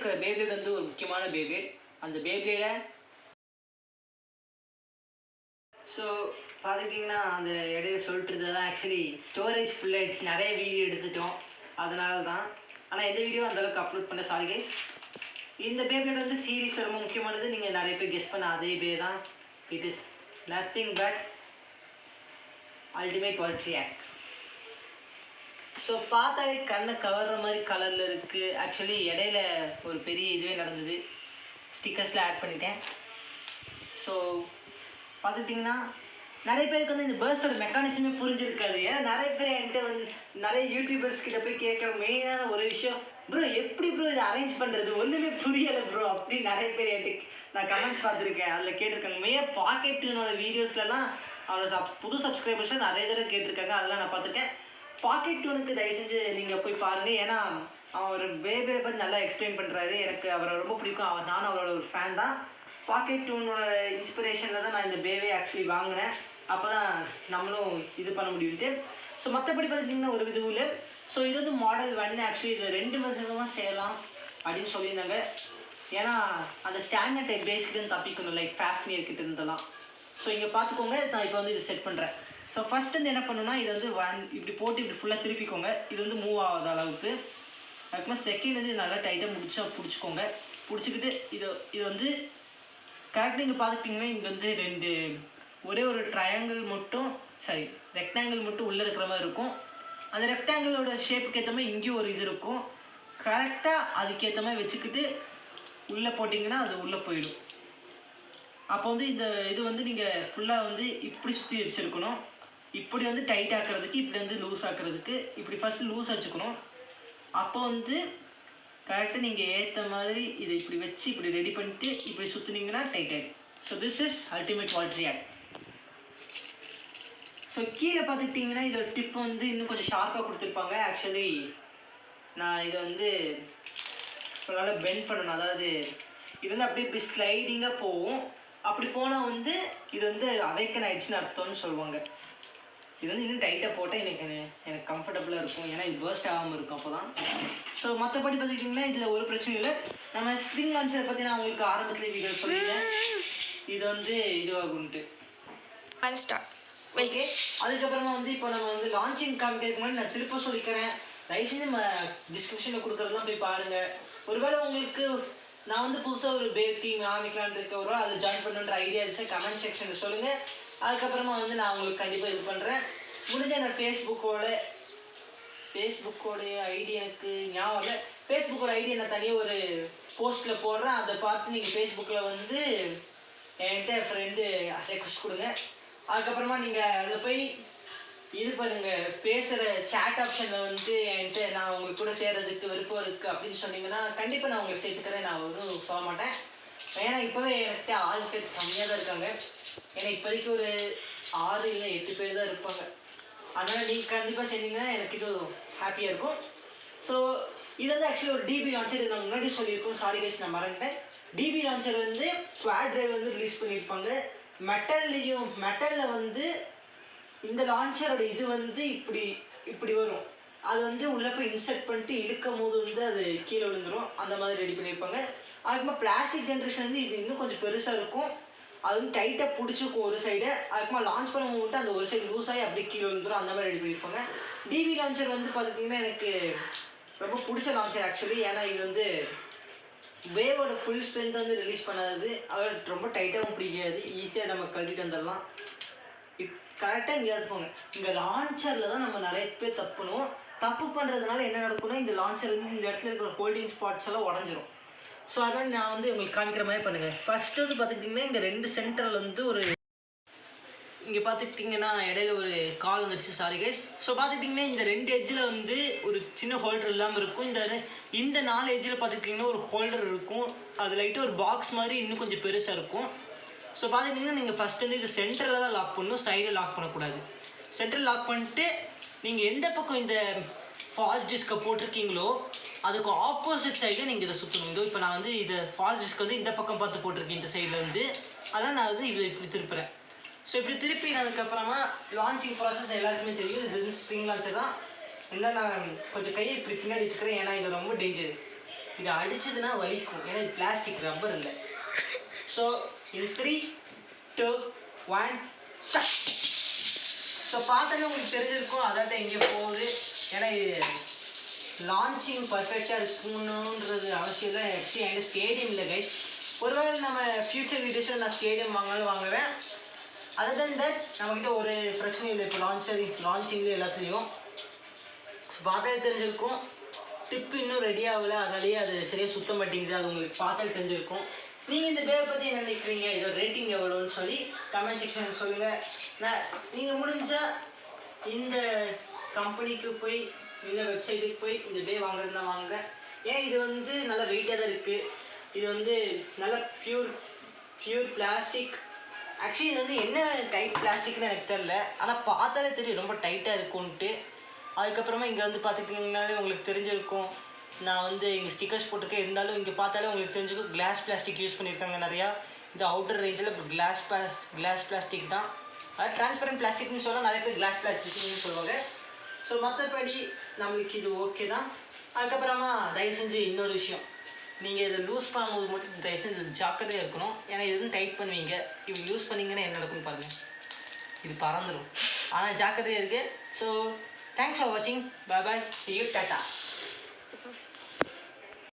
Beyblade வந்து ஒரு முக்கியமான பேப்ளேட். அந்த பேப்ளேட ஸோ பார்த்துக்கிட்டிங்கன்னா அந்த இடையில சொல்லிட்டு இருந்தது தான் ஆக்சுவலி ஸ்டோரேஜ் ஃபுல் ஆகிடுச்சு. நிறைய வீடியோ எடுத்துட்டோம், அதனால தான். ஆனால் எந்த வீடியோ அந்தளவுக்கு அப்லோட் பண்ண சாரி கைஸ். இந்த பேப்ளேட் வந்து சீரீஸ் ரொம்ப முக்கியமானது. நீங்கள் நிறைய பேர் கெஸ் பண்ண அதே பே தான். It is nothing but ultimate water act. So பார்த்தாலே கண்ணை கவர்ற மாதிரி கலரில் இருக்குது. ஆக்சுவலி இடையில ஒரு பெரிய இதுவே நடந்தது, ஸ்டிக்கர்ஸில் ஆட் பண்ணிட்டேன். ஸோ பார்த்துக்கிட்டிங்கன்னா நிறைய பேருக்கு வந்து இந்த பேர்ஸ்டோட மெக்கானிசமே புரிஞ்சிருக்காது. ஏன்னா நிறைய பேர் என்கிட்ட வந்து நிறைய யூடியூபர்ஸ் கிட்ட போய் கேட்குற மெயினான ஒரு விஷயம், ப்ரோ எப்படி ப்ரோ இதை அரேஞ்ச் பண்ணுறது, ஒன்றுமே புரியலை ப்ரோ அப்படின்னு நிறைய பேர் என்கிட்ட நான் கமெண்ட்ஸ் பார்த்துருக்கேன். அதில் கேட்டிருக்காங்க. மெயினாக பாக்கெட் டியூனோட வீடியோஸ்லலாம் அவரோட புது சப்ஸ்கிரைபர்ஸாக நிறைய தடவை கேட்டிருக்காங்க. அதெல்லாம் நான் பார்த்துருக்கேன். பாக்கெட் டியூனுக்கு தயவு செஞ்சு நீங்கள் போய் பாருங்கள். ஏன்னா அவர் பேபியை பற்றி நல்லா எக்ஸ்பிளைன் பண்ணுறாரு. எனக்கு அவரை ரொம்ப பிடிக்கும். நானும் அவரோட ஒரு ஃபேன் தான். பாக்கெட் டியூனோட இன்ஸ்பிரேஷனில் தான் நான் இந்த பேவே ஆக்சுவலி வாங்கினேன். அப்போ தான் நம்மளும் இது பண்ண முடியும்ட்டு. ஸோ மற்றபடி பார்த்துட்டிங்கன்னா ஒரு இதுவும் இல்லை. ஸோ இது வந்து மாடல் 1. ஆக்சுவலி இதில் 2 விதமாக செய்யலாம் அப்படின்னு சொல்லியிருந்தாங்க. ஏன்னா அந்த ஸ்டாண்டர்ட் டைப் பேஸ்க்குன்னு தப்பிக்கணும், லைக் ஃபேஃப்னியர் கிட்ட இருந்தெல்லாம். ஸோ இங்கே பார்த்துக்கோங்க, நான் இப்போ வந்து இது செட் பண்ணுறேன். ஸோ ஃபஸ்ட் வந்து என்ன பண்ணணும்னா, இதை வந்து இப்படி போட்டு இப்படி ஃபுல்லாக திருப்பிக்கோங்க. இது வந்து மூவ் ஆகாத அளவுக்கு. அதுக்கப்புறம் செகண்ட் வந்து நல்லா டைட்டாக பிடிச்சிக்கோங்க. பிடிச்சிக்கிட்டு இது வந்து கரெக்டாக இங்கே பார்த்துக்கிட்டிங்கன்னா இங்கே வந்து ஒரே ஒரு ட்ரையாங்கிள் மட்டும் ரெக்டாங்கிள் மட்டும் உள்ளே இருக்கிற மாதிரி இருக்கும். அந்த ரெக்டாங்கிளோட ஷேப்புக்கு ஏற்ற மாதிரி இங்கேயும் ஒரு இது இருக்கும். கரெக்டாக அதுக்கேற்ற மாதிரி வச்சுக்கிட்டு உள்ளே போட்டிங்கன்னா அது உள்ளே போயிடும். அப்போ வந்து இது வந்து நீங்கள் ஃபுல்லாக வந்து இப்படி சுற்றி வச்சுருக்கணும். இப்படி வந்து டைட் ஆக்கிறதுக்கு, இப்படி வந்து லூஸ் ஆக்கிறதுக்கு. இப்படி ஃபஸ்ட்டு லூஸ் வச்சுக்கணும். அப்போ வந்து கரெக்டாக நீங்கள் ஏற்ற மாதிரி இதை இப்படி வச்சு இப்படி ரெடி பண்ணிட்டு இப்படி சுற்றுனீங்கன்னா டைட் ஆகிடும். So this is ultimate water act. So கீழே பார்த்துக்கிட்டிங்கன்னா இதோட டிப் வந்து இன்னும் கொஞ்சம் ஷார்ப்பாக கொடுத்துருப்பாங்க. ஆக்சுவலி நான் இதை வந்து நல்லா பெண்ட் பண்ணணும். அதாவது இது வந்து அப்படியே இப்படி ஸ்லைடிங்காக போகும். அப்படி போனால் வந்து இது வந்து அவேக்கன் ஆகிடுச்சின்னு அர்த்தம்னு சொல்லுவாங்க. இது வந்து இன்னும் டைட்டாக போட்டால் எனக்கு கம்ஃபர்டபுளாக இருக்கும். ஏன்னா இது பர்ஸ்ட் ஆகாமல் இருக்கும் அப்போ தான். ஸோ மற்றபடி பார்த்துக்கிட்டிங்கன்னா இதில் ஒரு பிரச்சனையும் இல்லை. நம்ம ஸ்ப்ரிங் லான்ச்சரை பற்றி நான் உங்களுக்கு ஆரம்பத்தில் வீடியோ சொல்லிட்டேன். இது வந்து இதுவாகுன்ட்டு ஓகே. அதுக்கப்புறமா வந்து இப்போ நம்ம வந்து லான்ச்சிங் காமிக்கிறதுக்கு முன்னாடி நான் திருப்ப சொல்லிக்கிறேன். தயவுசெய்து நம்ம டிஸ்கிரிப்ஷனில் கொடுக்குறதெல்லாம் போய் பாருங்கள். ஒருவேளை உங்களுக்கு நான் வந்து புதுசாக ஒரு பேப் டீம் ஆரம்பிக்கலான்னு இருக்கவரோ அதை ஜாயின் பண்ணுன்ற ஐடியா இருந்துச்சு கமெண்ட் செக்ஷனில் சொல்லுங்கள். அதுக்கப்புறமா வந்து நான் உங்களுக்கு கண்டிப்பாக இது பண்ணுறேன். முடிஞ்ச என்னோடய ஃபேஸ்புக்கோடைய ஐடி எனக்கு ஞாபகம் இல்லை. ஃபேஸ்புக்கோட ஐடி நான் தனியாக ஒரு போஸ்ட்டில் போடுறேன். அதை பார்த்து நீங்கள் ஃபேஸ்புக்கில் வந்து என்கிட்ட ஃப்ரெண்டு ரெக்வஸ்ட் கொடுங்க. அதுக்கப்புறமா நீங்கள் அதில் போய் இது பண்ணுங்கள், பேசுகிற சேட் ஆப்ஷனில் வந்து என்கிட்ட நான் உங்களுக்கு கூட சேர்கிறதுக்கு விருப்பம் இருக்குது அப்படின்னு சொன்னீங்கன்னா கண்டிப்பாக நான் உங்களுக்கு சேர்த்துக்கிறேன். நான் ஒன்றும் சொல்ல மாட்டேன். ஏன்னா இப்போவே என்கிட்ட ஆள் பேர் கம்மியாக தான் இருக்காங்க. ஏன்னா இப்போதைக்கு ஒரு 6 இல்லை 8 பேர் தான் இருப்பாங்க. அதனால் நீங்கள் கண்டிப்பாக சேர்ந்தீங்கன்னா எனக்கு இது ஹாப்பியாக இருக்கும். ஸோ இது வந்து ஆக்சுவலி ஒரு டிபி லான்ச்சர். இது நான் முன்னாடி சொல்லியிருக்கோம், சாரி கைஸ் நான் மறந்துட்டேன். டிபி லான்ச்சர் வந்து குவாட் டிரைவ் வந்து ரிலீஸ் பண்ணியிருப்பாங்க. மெட்டலில் வந்து இந்த லான்ச்சரோட இது வந்து இப்படி வரும். அது வந்து உள்ளே போய் இன்சர்ட் பண்ணிட்டு இழுக்கும் போது வந்து அது கீழே விழுந்துடும். அந்த மாதிரி ரெடி பண்ணியிருப்பாங்க. அதுக்கப்புறமா பிளாஸ்டிக் ஜென்ரேஷன் வந்து இது இன்னும் கொஞ்சம் பெருசாக இருக்கும். அது வந்து டைட்டாக பிடிச்சிருக்கும் ஒரு சைடு. அதுக்கப்புறமா லான்ச் பண்ண மட்டும் அந்த ஒரு சைடு லூஸ் ஆகி அப்படியே கீழே விழுந்துடும். அந்த மாதிரி ரெடி பண்ணியிருப்பாங்க. டிபி லான்ச்சர் வந்து பார்த்துக்கிட்டிங்கன்னா எனக்கு ரொம்ப பிடிச்ச லான்ச்சர் ஆக்சுவலி. ஏன்னா இது வந்து வேவோட ஃபுல் ஸ்ட்ரென்த் வந்து ரிலீஸ் பண்ணாது. அதோட ரொம்ப டைட்டாகவும் பிடிக்காது. ஈஸியாக நம்ம கழட்டிட்டு வந்துடலாம். கரெக்டாக இங்கே இருப்போங்க. இங்கே லான்ச்சரில் தான் நம்ம நிறைய பேர் தப்பு பண்ணுறதுனால என்ன நடக்கும்னா இந்த லான்ச்சர் வந்து இந்த இடத்துல இருக்கிற ஹோல்டிங் ஸ்பாட்ஸ் எல்லாம் உடஞ்சிரும். ஸோ அதனால் நான் வந்து உங்களுக்கு காமிக்கிற மாதிரி பண்ணுங்கள். ஃபஸ்ட்டு வந்து பார்த்துக்கிட்டிங்கன்னா இங்கே 2 சென்டரில் வந்து இங்கே பார்த்துக்கிட்டிங்கன்னா இடையில ஒரு கால் வந்துடுச்சு, சாரி கைஸ். ஸோ பார்த்துக்கிட்டிங்கன்னா இந்த 2 எட்ஜில் வந்து ஒரு சின்ன ஹோல்டர் இல்லாமல் இருக்கும். இந்த 4 எட்ஜில் பார்த்துக்கிட்டிங்கன்னா ஒரு ஹோல்டர் இருக்கும். அது லைட்டாக ஒரு பாக்ஸ் மாதிரி இன்னும் கொஞ்சம் பெருசாக இருக்கும். ஸோ பார்த்துக்கிட்டிங்கன்னா நீங்கள் ஃபஸ்ட்டு வந்து இது சென்டரில் தான் லாக் பண்ணணும், சைடில் லாக் பண்ணக்கூடாது. சென்டரில் லாக் பண்ணிட்டு நீங்கள் எந்த பக்கம் இந்த ஃபாஸ்ட் டிஸ்கை போட்டிருக்கீங்களோ அதுக்கு ஆப்போசிட் சைடில் நீங்கள் இதை சுற்றணும். இப்போ நான் வந்து இதை ஃபாஸ்ட் டிஸ்க் வந்து இந்த பக்கம் பார்த்து போட்டிருக்கேன், இந்த சைடில் வந்து. அதனால் நான் வந்து இப்படி திருப்புறேன். ஸோ இப்படி திருப்பினதுக்கப்புறமா லான்ச்சிங் ப்ராசஸ் எல்லாருக்குமே தெரியும். இது வந்து ஸ்ப்ரிங் லான்ச்சர் தான். இருந்தால் நான் கொஞ்சம் கையை இப்படி பின்னாடி வச்சுக்கிறேன், ஏன்னா இது ரொம்ப டேஞ்சர். இது அடிச்சதுன்னா வலிக்கும், ஏன்னா இது பிளாஸ்டிக், ரப்பர் இல்லை. So in 3, 2, 1 start. ஸோ பார்த்தாலே உங்களுக்கு தெரிஞ்சிருக்கும் அதாட்ட எங்கேயோ போகுது. ஏன்னா இது லான்ச்சிங் பர்ஃபெக்டாக இருக்கணுன்றது அவசியம் இல்லை. ஆக்சுவலி எங்கள் ஸ்டேடியம் இல்லை கைஸ். ஒருவேளை நம்ம ஃப்யூச்சர் வீடியோஸில் நான் ஸ்டேடியம் வாங்கினாலும் வாங்குவேன். அதர் தென் தட் நம்மக்கிட்ட ஒரு பிரச்சனையும் இல்லை. இப்போ லான்ச்சிங்லேயே எல்லாத்துலேயும் ஸோ பார்த்தாலே தெரிஞ்சிருக்கும். டிப்பு இன்னும் ரெடி ஆகலை, அதனாலேயே அது சரியாக சுத்த மாட்டேங்குது. அது உங்களுக்கு பார்த்தாலே தெரிஞ்சிருக்கும். நீங்கள் இந்த பேவை பற்றி என்ன நினைக்கிறீங்க, இதோட ரேட்டிங் எவ்வளோன்னு சொல்லி கமெண்ட் செக்ஷனில் சொல்லுங்கள். நான் நீங்கள் முடிஞ்சால் இந்த கம்பெனிக்கு போய், இந்த வெப்சைட்டுக்கு போய் இந்த பே வாங்குறதுனா வாங்க. ஏன் இது வந்து நல்லா வெயிட்டாக தான் இருக்குது. இது வந்து நல்ல பியூர் பிளாஸ்டிக். ஆக்சுவலி இது வந்து என்ன டைட் பிளாஸ்டிக்னு எனக்கு தெரில, ஆனால் பார்த்தாலே தெரியும் ரொம்ப டைட்டாக இருக்கும்ன்ட்டு. அதுக்கப்புறமா இங்கே வந்து பார்த்துக்கிட்டிங்கனாலே உங்களுக்கு தெரிஞ்சிருக்கும். நான் வந்து இங்கே ஸ்டிக்கர்ஸ் போட்டிருக்கேன், இருந்தாலும் இங்கே பார்த்தாலே உங்களுக்கு தெரிஞ்சுக்கும் கிளாஸ் பிளாஸ்டிக் யூஸ் பண்ணியிருக்காங்க நிறையா. இந்த அவுட்டர் ரேஞ்சில் கிளாஸ் பிளாஸ்டிக் தான். அது டிரான்ஸ்பரண்ட் பிளாஸ்டிக்னு சொல்ல, நிறைய பேர் கிளாஸ் பிளாஸ்டிக்னு சொல்லுவாங்க. ஸோ மற்றபடி நம்மளுக்கு இது ஓகே தான். அதுக்கப்புறமா தயவு செஞ்சு இன்னொரு விஷயம், நீங்கள் இதை லூஸ் பண்ணும்போது மட்டும் தயவு செஞ்சு ஜாக்கிரதையாக இருக்கணும். ஏன்னா இது வந்து டைட் பண்ணுவீங்க, இப்படி யூஸ் பண்ணிங்கன்னா என்ன நடக்கும்னு பாருங்கள், இது பறந்துடும். ஆனால் ஜாக்கிரதையாக இருக்குது. ஸோ தேங்க்ஸ் ஃபார் வாட்சிங். பாய் பாய், see you, டாட்டா.